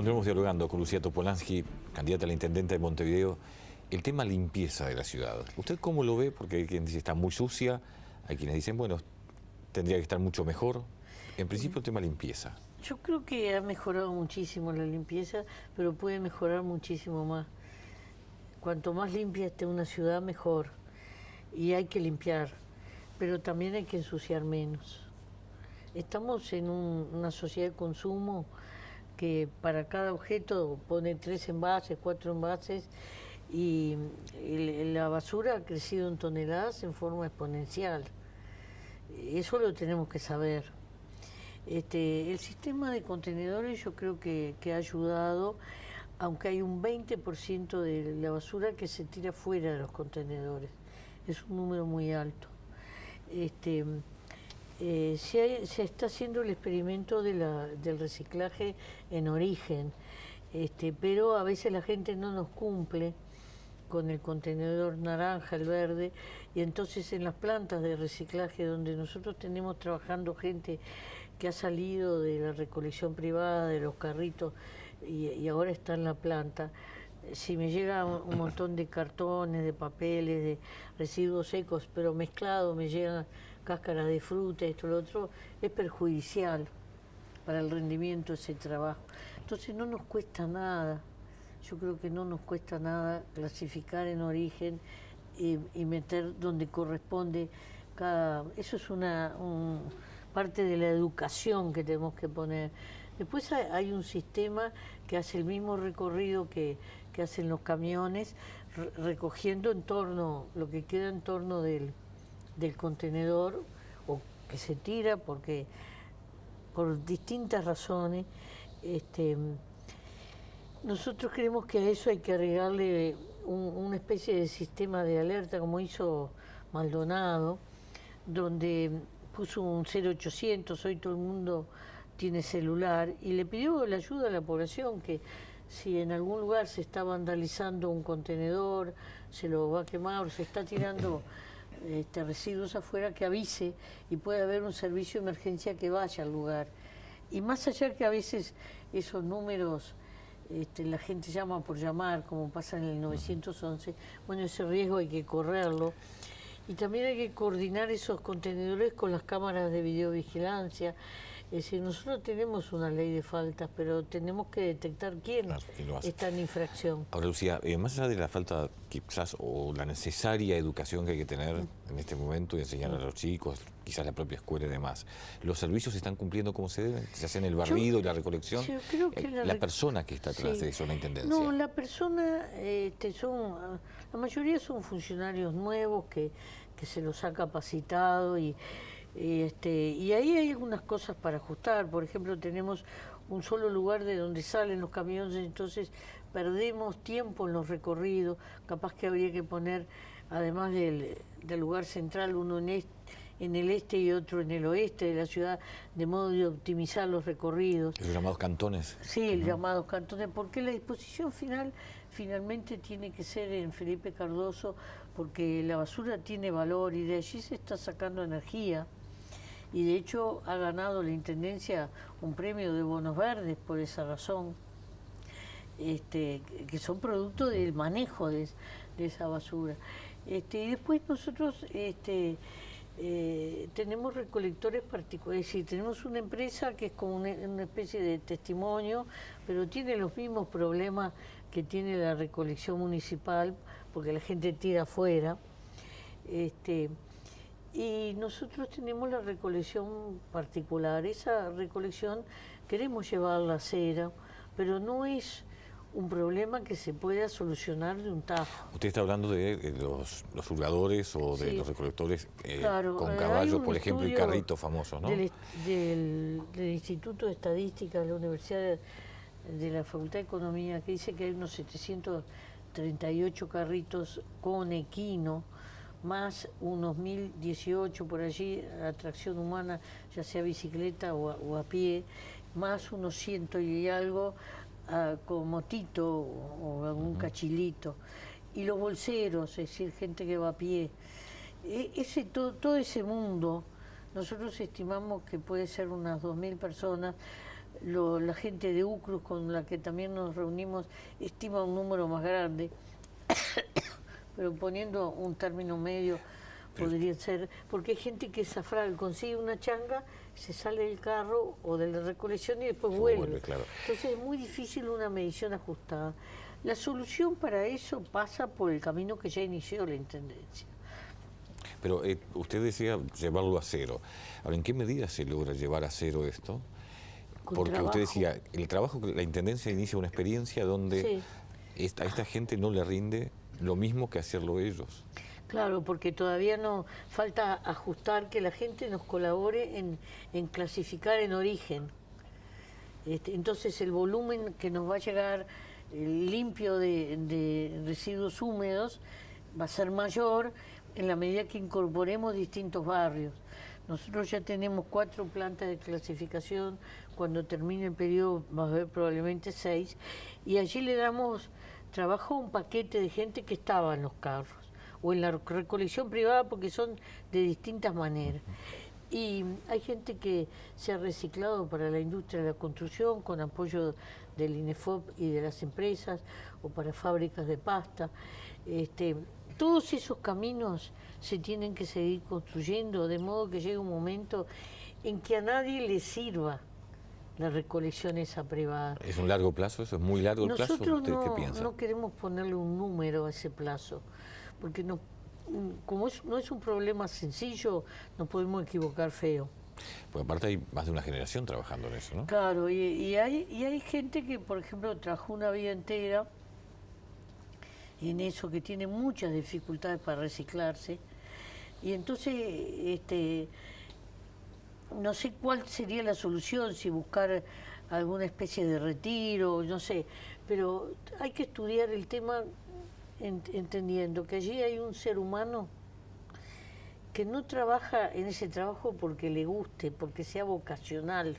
Continuamos dialogando con Lucía Topolansky, candidata a la intendenta de Montevideo. El tema limpieza de la ciudad. ¿Usted cómo lo ve? Porque hay quien dice está muy sucia, hay quienes dicen, bueno, tendría que estar mucho mejor. En principio el tema limpieza. Yo creo que ha mejorado muchísimo la limpieza, pero puede mejorar muchísimo más. Cuanto más limpia esté una ciudad, mejor. Y hay que limpiar, pero también hay que ensuciar menos. Estamos en una sociedad de consumo que para cada objeto pone 3 envases, 4 envases, y la basura ha crecido en toneladas en forma exponencial. Eso lo tenemos que saber. El sistema de contenedores yo creo que ha ayudado, aunque hay un 20% de la basura que se tira fuera de los contenedores. Es un número muy alto. Se está haciendo el experimento del reciclaje en origen, pero a veces la gente no nos cumple con el contenedor naranja, el verde, y entonces en las plantas de reciclaje donde nosotros tenemos trabajando gente que ha salido de la recolección privada, de los carritos, y ahora está en la planta, si me llega un montón de cartones, de papeles, de residuos secos, pero mezclados, me llegan cáscaras de fruta, esto, lo otro, es perjudicial para el rendimiento de ese trabajo. Entonces no nos cuesta nada, yo creo que no nos cuesta nada clasificar en origen y meter donde corresponde cada... Eso es parte de la educación que tenemos que poner. Después hay un sistema que hace el mismo recorrido que hacen los camiones, recogiendo en torno, lo que queda en torno del contenedor, o que se tira porque por distintas razones. Nosotros creemos que a eso hay que agregarle una especie de sistema de alerta, como hizo Maldonado, donde puso un 0800, hoy todo el mundo tiene celular, y le pidió la ayuda a la población, que si en algún lugar se está vandalizando un contenedor, se lo va a quemar, o se está tirando residuos afuera, que avise, y puede haber un servicio de emergencia que vaya al lugar. Y más allá que a veces esos números, la gente llama por llamar, como pasa en el 911, bueno, ese riesgo hay que correrlo. Y también hay que coordinar esos contenedores con las cámaras de videovigilancia. Es decir, nosotros tenemos una ley de faltas, pero tenemos que detectar quién está en infracción. Ahora, Lucía, más allá de la falta quizás o la necesaria educación que hay que tener en este momento y enseñar a los chicos, quizás la propia escuela y demás, ¿los servicios se están cumpliendo como se deben? ¿Se hacen el barrido y la recolección? Yo creo que la persona que está atrás de eso, la intendencia. No, la persona, la mayoría son funcionarios nuevos que se los ha capacitado y ahí hay algunas cosas para ajustar. Por ejemplo, tenemos un solo lugar de donde salen los camiones, entonces perdemos tiempo en los recorridos. Capaz que habría que poner, además del lugar central, uno en el este y otro en el oeste de la ciudad, de modo de optimizar los recorridos. ¿Los llamados cantones? Sí, los llamados cantones, porque la disposición finalmente tiene que ser en Felipe Cardoso, porque la basura tiene valor y de allí se está sacando energía. Y de hecho ha ganado la Intendencia un premio de bonos verdes por esa razón, que son producto del manejo de esa basura. Y después nosotros tenemos recolectores particulares, es decir, tenemos una empresa que es como una especie de testimonio, pero tiene los mismos problemas que tiene la recolección municipal, porque la gente tira afuera. Y nosotros tenemos la recolección particular. Esa recolección queremos llevarla a cero, pero no es un problema que se pueda solucionar de un tajo. Usted está hablando de los hurgadores o de los recolectores claro, con caballos, por ejemplo, y carritos famosos, ¿no? Del Instituto de Estadística de la Universidad de la Facultad de Economía, que dice que hay unos 738 carritos con equino, más unos 1018 por allí, atracción humana, ya sea bicicleta o a pie, más unos 100 y algo con motito o algún cachilito. Y los bolseros, es decir, gente que va a pie. Todo ese mundo, nosotros estimamos que puede ser unas 2000 personas, la gente de UCRUS con la que también nos reunimos estima un número más grande, pero poniendo un término medio podría ser, porque hay gente que es afral, consigue una changa, se sale del carro o de la recolección y después vuelve. Claro. Entonces es muy difícil una medición ajustada. La solución para eso pasa por el camino que ya inició la Intendencia. Pero usted decía llevarlo a cero. Ahora, ¿en qué medida se logra llevar a cero esto? Porque usted decía, el trabajo, la Intendencia inicia una experiencia donde a esta gente no le rinde lo mismo que hacerlo ellos. Claro, porque todavía no falta ajustar que la gente nos colabore en clasificar en origen. Entonces el volumen que nos va a llegar limpio de residuos húmedos va a ser mayor en la medida que incorporemos distintos barrios. Nosotros ya tenemos 4 plantas de clasificación, cuando termine el periodo va a haber probablemente 6, y allí le damos trabajo a un paquete de gente que estaba en los carros o en la recolección privada, porque son de distintas maneras. Y hay gente que se ha reciclado para la industria de la construcción con apoyo del INEFOP y de las empresas, o para fábricas de pasta. Todos esos caminos se tienen que seguir construyendo, de modo que llegue un momento en que a nadie le sirva la recolección esa privada. ¿Es un largo plazo eso? ¿Es muy largo el plazo? Nosotros ¿Usted qué piensa? no queremos ponerle un número a ese plazo, porque como no es un problema sencillo, nos podemos equivocar feo. Porque aparte hay más de una generación trabajando en eso, ¿no? Claro, y hay gente que, por ejemplo, trabajó una vida entera en eso, que tiene muchas dificultades para reciclarse, y entonces no sé cuál sería la solución, si buscar alguna especie de retiro, no sé, pero hay que estudiar el tema entendiendo que allí hay un ser humano que no trabaja en ese trabajo porque le guste, porque sea vocacional,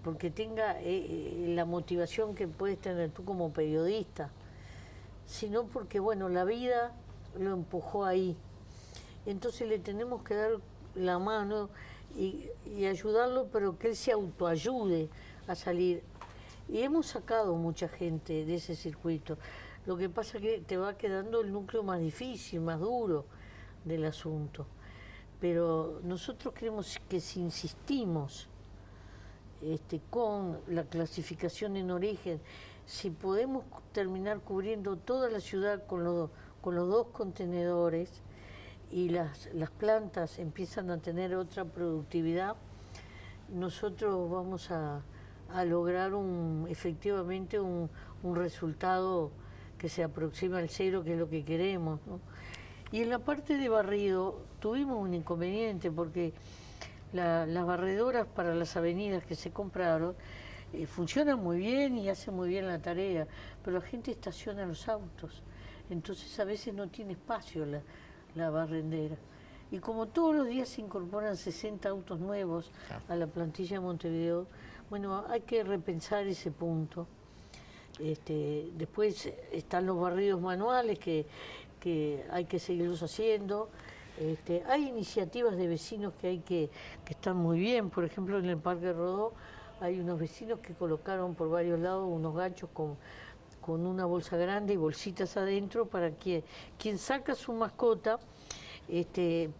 porque tenga la motivación que puedes tener tú como periodista, sino porque, bueno, la vida lo empujó ahí. Entonces le tenemos que dar la mano y ayudarlo, pero que él se autoayude a salir. Y hemos sacado mucha gente de ese circuito. Lo que pasa es que te va quedando el núcleo más difícil, más duro del asunto. Pero nosotros creemos que si insistimos con la clasificación en origen, si podemos terminar cubriendo toda la ciudad con los 2 contenedores y las plantas empiezan a tener otra productividad, nosotros vamos a lograr efectivamente un resultado que se aproxima al cero, que es lo que queremos, ¿no? Y en la parte de barrido tuvimos un inconveniente, porque las barredoras para las avenidas que se compraron funcionan muy bien y hacen muy bien la tarea, pero la gente estaciona los autos, entonces a veces no tiene espacio la barrendera. Y como todos los días se incorporan 60 autos nuevos a la plantilla de Montevideo, bueno, hay que repensar ese punto. Después están los barridos manuales que hay que seguirlos haciendo. Hay iniciativas de vecinos que están muy bien. Por ejemplo, en el Parque Rodó hay unos vecinos que colocaron por varios lados unos ganchos con una bolsa grande y bolsitas adentro para que quien saca su mascota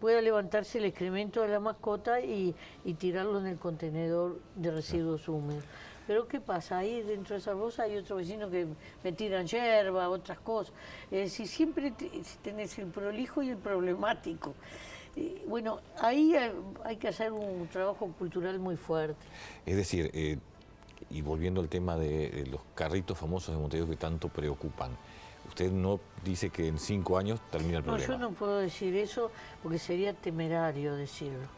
pueda levantarse el excremento de la mascota y tirarlo en el contenedor de residuos húmedos. Pero ¿qué pasa? Ahí dentro de esa bolsa hay otros vecinos que me tiran hierba, otras cosas. Es decir, siempre tenés el prolijo y el problemático. Bueno, ahí hay que hacer un trabajo cultural muy fuerte. Es decir, y volviendo al tema de los carritos famosos de Montevideo que tanto preocupan, usted no dice que en 5 años termina el problema. No, yo no puedo decir eso porque sería temerario decirlo.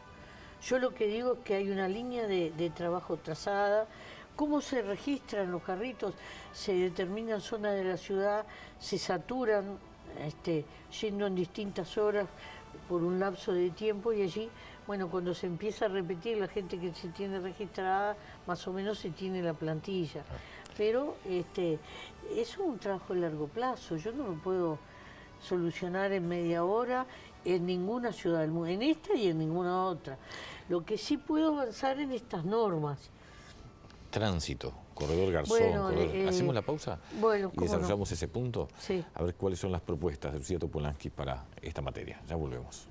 Yo lo que digo es que hay una línea de trabajo trazada. ¿Cómo se registran los carritos? Se determinan zonas de la ciudad, se saturan yendo en distintas horas por un lapso de tiempo, y allí, bueno, cuando se empieza a repetir la gente que se tiene registrada, más o menos se tiene la plantilla. Pero es un trabajo de largo plazo, yo no lo puedo solucionar en media hora en ninguna ciudad del mundo, en esta y en ninguna otra. Lo que sí puedo avanzar en estas normas, Tránsito, corredor Garzón, Bueno, ¿hacemos la pausa? Bueno, Y ¿cómo no? desarrollamos ese punto. Sí. A ver cuáles son las propuestas de Lucía Topolansky para esta materia. Ya volvemos.